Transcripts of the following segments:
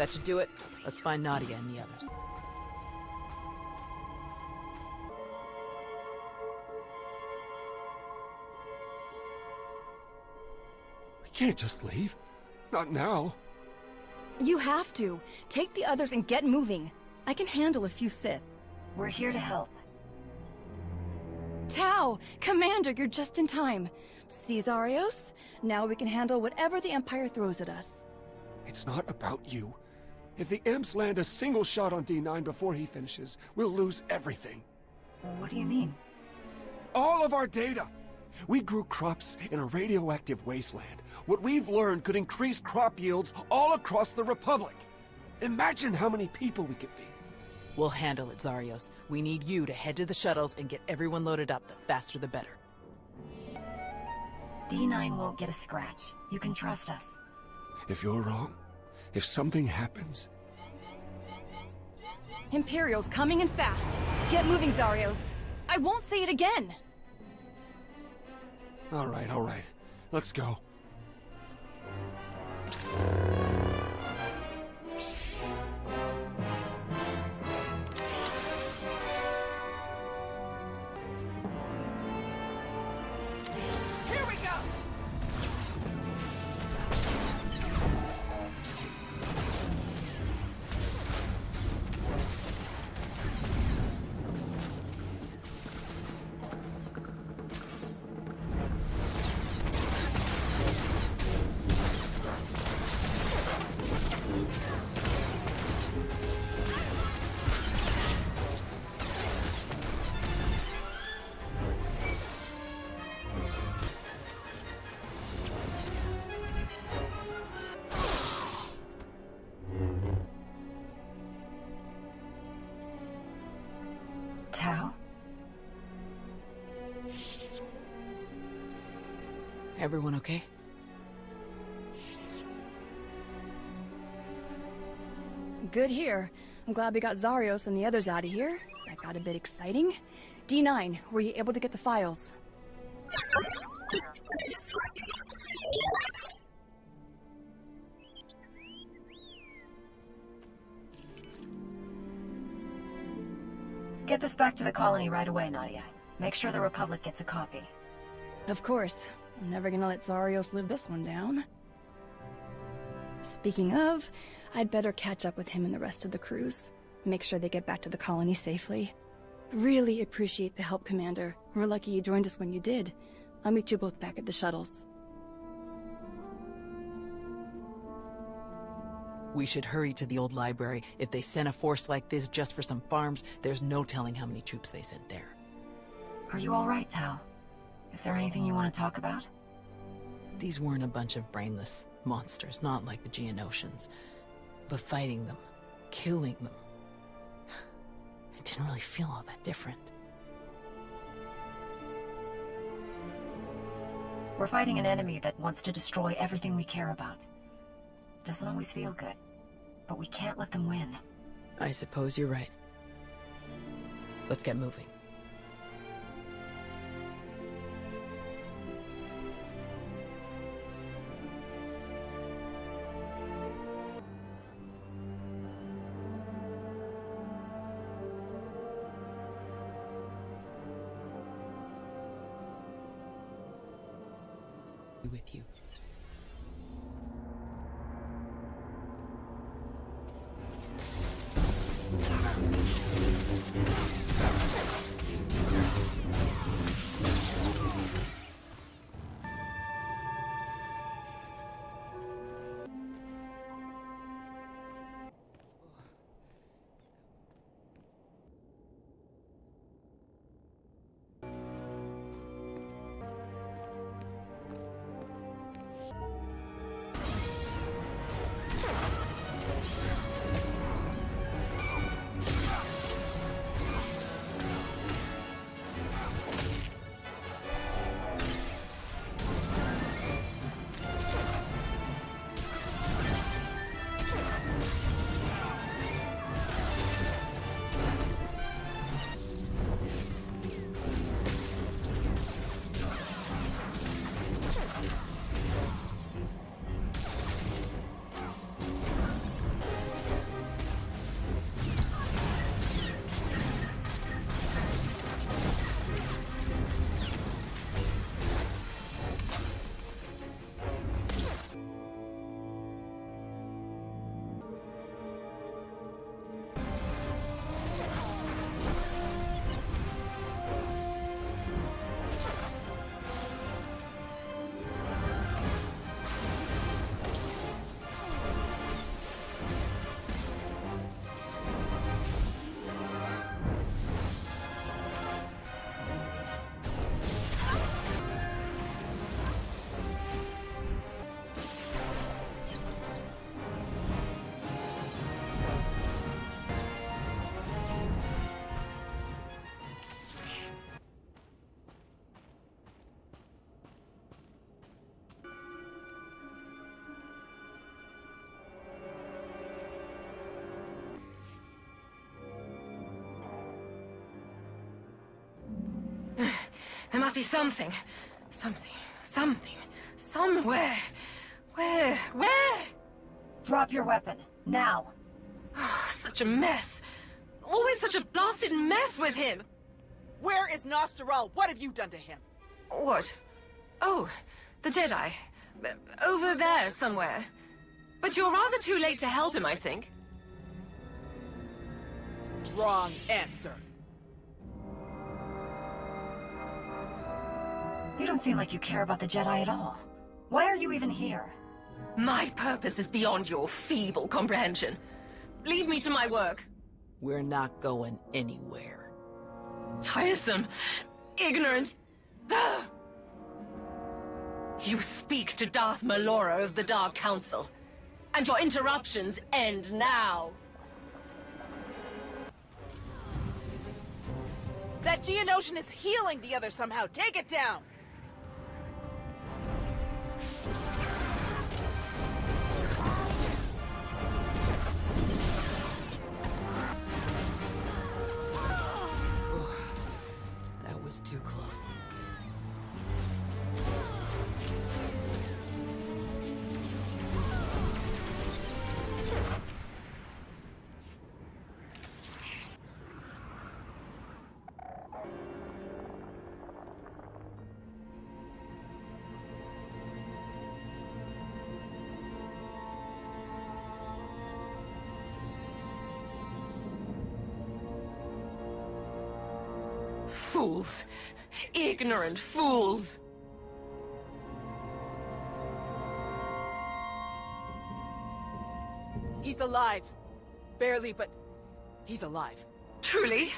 That should do it. Let's find Nadia and the others. We can't just leave. Not now. You have to. Take the others and get moving. I can handle a few Sith. We're here to help. Tau! Commander, you're just in time. See, Zarios? Now we can handle whatever the Empire throws at us. It's not about you. If the Imps land a single shot on D9 before he finishes, we'll lose everything. What do you mean? All of our data! We grew crops in a radioactive wasteland. What we've learned could increase crop yields all across the Republic. Imagine how many people we could feed. We'll handle it, Zarios. We need you to head to the shuttles and get everyone loaded up. The faster the better. D9 won't get a scratch. You can trust us. If you're wrong, if something happens... Imperials coming in fast. Get moving, Zarios. I won't say it again. All right. Let's go. Here we go! Tau? Everyone okay? Good here. I'm glad we got Zarios and the others out of here. That got a bit exciting. D9, were you able to get the files? Get this back to the colony right away, Nadia. Make sure the Republic gets a copy. Of course. I'm never gonna let Zarios live this one down. Speaking of, I'd better catch up with him and the rest of the crews. Make sure they get back to the colony safely. Really appreciate the help, Commander. We're lucky you joined us when you did. I'll meet you both back at the shuttles. We should hurry to the old library. If they sent a force like this just for some farms, there's no telling how many troops they sent there. Are you all right, Tau? Is there anything you want to talk about? These weren't a bunch of brainless monsters, not like the Geonosians. But fighting them, killing them, it didn't really feel all that different. We're fighting an enemy that wants to destroy everything we care about. Doesn't always feel good, but we can't let them win. I suppose you're right. Let's get moving. With you. There must be something. Something. Somewhere. Where? Drop your weapon. Now. Such a mess. Always such a blasted mess with him. Where is Nosteral? What have you done to him? What? Oh, the Jedi. Over there somewhere. But you're rather too late to help him, I think. Wrong answer. You don't seem like you care about the Jedi at all. Why are you even here? My purpose is beyond your feeble comprehension. Leave me to my work. We're not going anywhere. Tiresome. Ignorant. Duh! You speak to Darth Malora of the Dark Council. And your interruptions end now. That Geonosian is healing the other somehow. Take it down! That was too close. Fools. Ignorant fools. He's alive. Barely, but he's alive. Truly?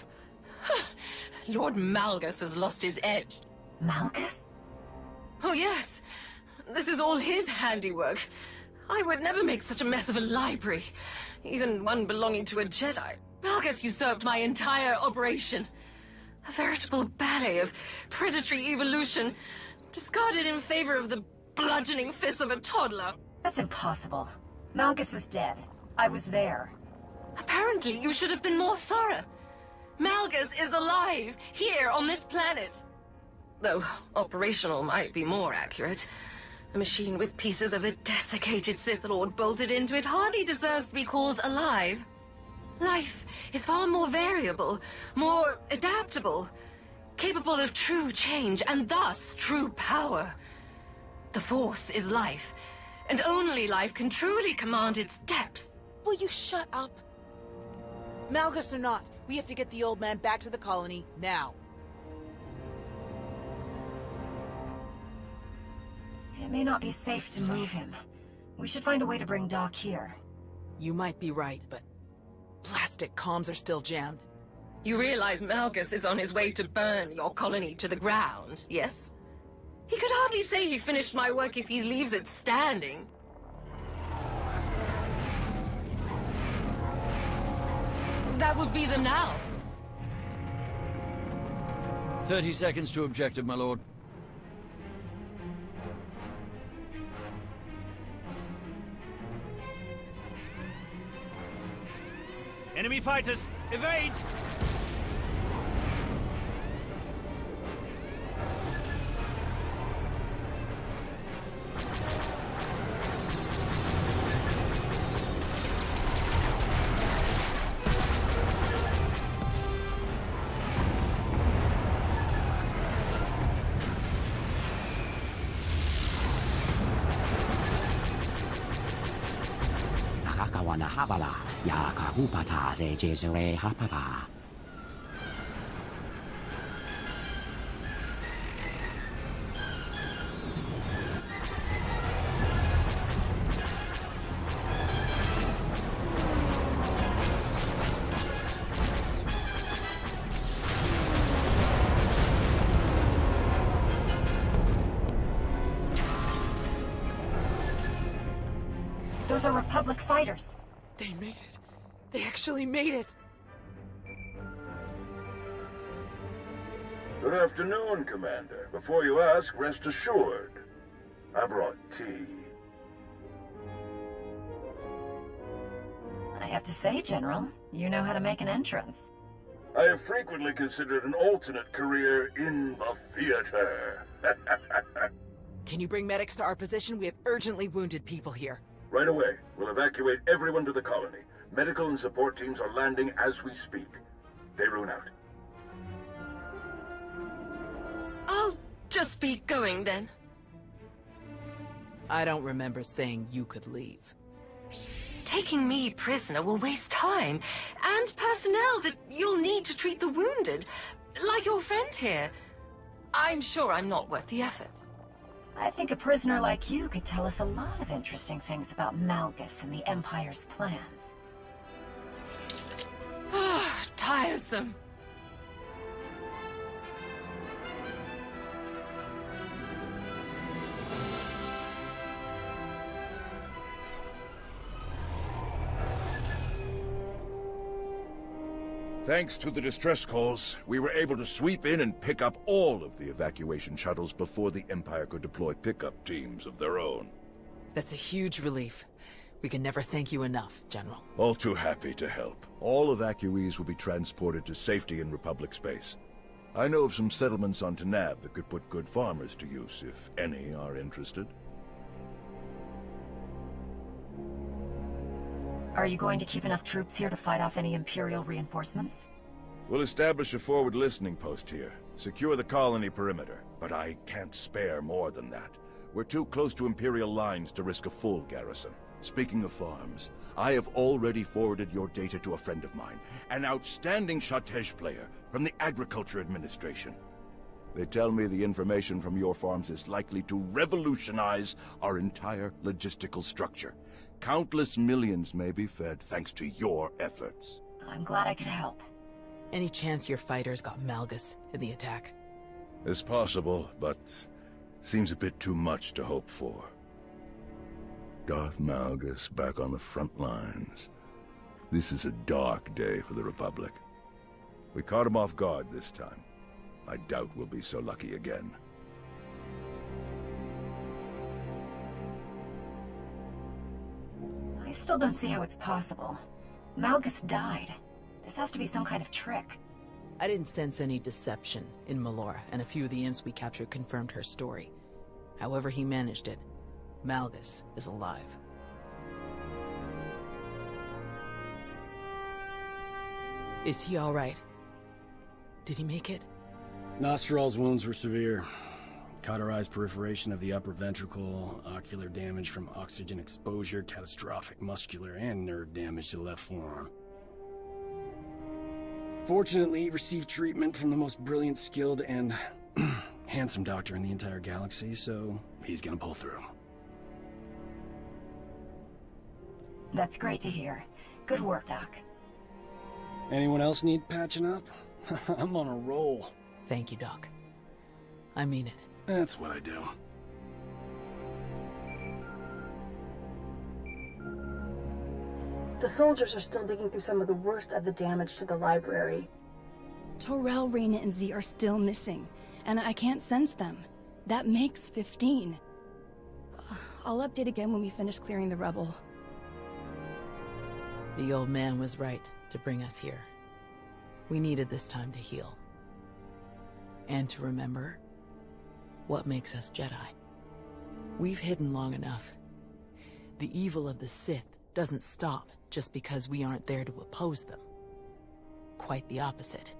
Lord Malgus has lost his edge. Malgus? Oh yes. This is all his handiwork. I would never make such a mess of a library. Even one belonging to a Jedi. Malgus usurped my entire operation. A veritable ballet of predatory evolution, discarded in favor of the bludgeoning fists of a toddler. That's impossible. Malgus is dead. I was there. Apparently, you should have been more thorough. Malgus is alive, here on this planet. Though operational might be more accurate. A machine with pieces of a desiccated Sith Lord bolted into it hardly deserves to be called alive. Life is far more variable, more adaptable, capable of true change, and thus true power. The Force is life, and only life can truly command its depth. Will you shut up? Malgus or not, we have to get the old man back to the colony, now. It may not be safe to move him. We should find a way to bring Doc here. You might be right, but plastic comms are still jammed. You realize Malgus is on his way to burn your colony to the ground, yes? He could hardly say he finished my work if he leaves it standing. That would be the now. 30 seconds to objective, my lord. Enemy fighters, evade! Habala, ya kahupata ze jesere hapapa. Those are Republic fighters. They made it. They actually made it. Good afternoon, Commander. Before you ask, rest assured. I brought tea. I have to say, General, you know how to make an entrance. I have frequently considered an alternate career in the theater. Can you bring medics to our position? We have urgently wounded people here. Right away. We'll evacuate everyone to the colony. Medical and support teams are landing as we speak. Dayrun out. I'll just be going then. I don't remember saying you could leave. Taking me prisoner will waste time, and personnel that you'll need to treat the wounded, like your friend here. I'm sure I'm not worth the effort. I think a prisoner like you could tell us a lot of interesting things about Malgus and the Empire's plans. Tiresome. Thanks to the distress calls, we were able to sweep in and pick up all of the evacuation shuttles before the Empire could deploy pickup teams of their own. That's a huge relief. We can never thank you enough, General. All too happy to help. All evacuees will be transported to safety in Republic space. I know of some settlements on Tanab that could put good farmers to use, if any are interested. Are you going to keep enough troops here to fight off any Imperial reinforcements? We'll establish a forward listening post here. Secure the colony perimeter, but I can't spare more than that. We're too close to Imperial lines to risk a full garrison. Speaking of farms, I have already forwarded your data to a friend of mine, an outstanding Shatej player from the Agriculture Administration. They tell me the information from your farms is likely to revolutionize our entire logistical structure. Countless millions may be fed thanks to your efforts. I'm glad I could help. Any chance your fighters got Malgus in the attack? It's possible, but seems a bit too much to hope for. Darth Malgus back on the front lines. This is a dark day for the Republic. We caught him off guard this time. I doubt we'll be so lucky again. I still don't see how it's possible. Malgus died. This has to be some kind of trick. I didn't sense any deception in Melora, and a few of the imps we captured confirmed her story. However he managed it, Malgus is alive. Is he all right? Did he make it? Nostral's wounds were severe. Cauterized perforation of the upper ventricle, ocular damage from oxygen exposure, catastrophic muscular and nerve damage to the left forearm. Fortunately, he received treatment from the most brilliant, skilled, and handsome doctor in the entire galaxy, so he's gonna pull through. That's great to hear. Good work, Doc. Anyone else need patching up? I'm on a roll. Thank you, Doc. I mean it. That's what I do. The soldiers are still digging through some of the worst of the damage to the library. Torel, Reyna, and Z are still missing, and I can't sense them. That makes 15. I'll update again when we finish clearing the rubble. The old man was right to bring us here. We needed this time to heal. And to remember what makes us Jedi. We've hidden long enough. The evil of the Sith doesn't stop just because we aren't there to oppose them. Quite the opposite.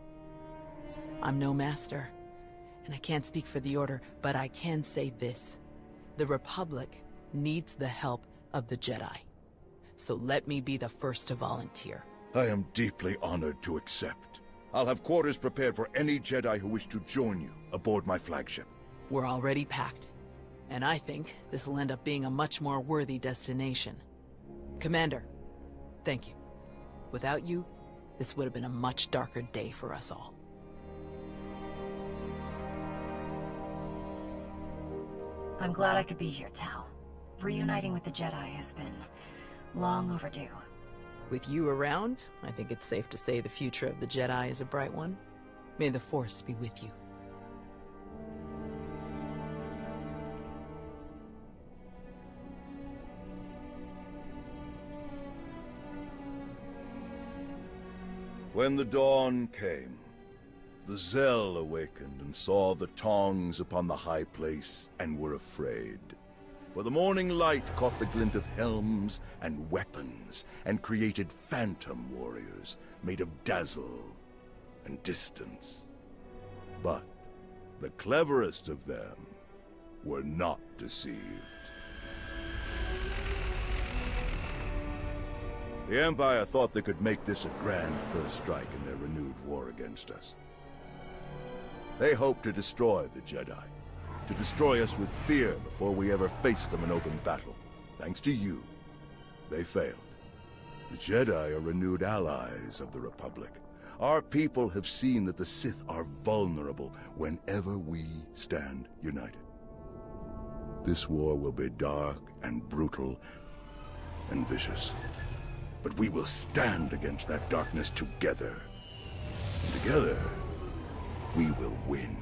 I'm no master, and I can't speak for the Order, but I can say this. The Republic needs the help of the Jedi. So let me be the first to volunteer. I am deeply honored to accept. I'll have quarters prepared for any Jedi who wish to join you aboard my flagship. We're already packed, and I think this will end up being a much more worthy destination. Commander, thank you. Without you, this would have been a much darker day for us all. I'm glad I could be here, Tal. Reuniting with the Jedi has been long overdue. With you around, I think it's safe to say the future of the Jedi is a bright one. May the Force be with you. When the dawn came, the Zell awakened and saw the tongs upon the high place and were afraid. For the morning light caught the glint of helms and weapons and created phantom warriors made of dazzle and distance. But the cleverest of them were not deceived. The Empire thought they could make this a grand first strike in their renewed war against us. They hoped to destroy the Jedi, to destroy us with fear before we ever faced them in open battle. Thanks to you, they failed. The Jedi are renewed allies of the Republic. Our people have seen that the Sith are vulnerable whenever we stand united. This war will be dark and brutal and vicious. But we will stand against that darkness together. And together, we will win.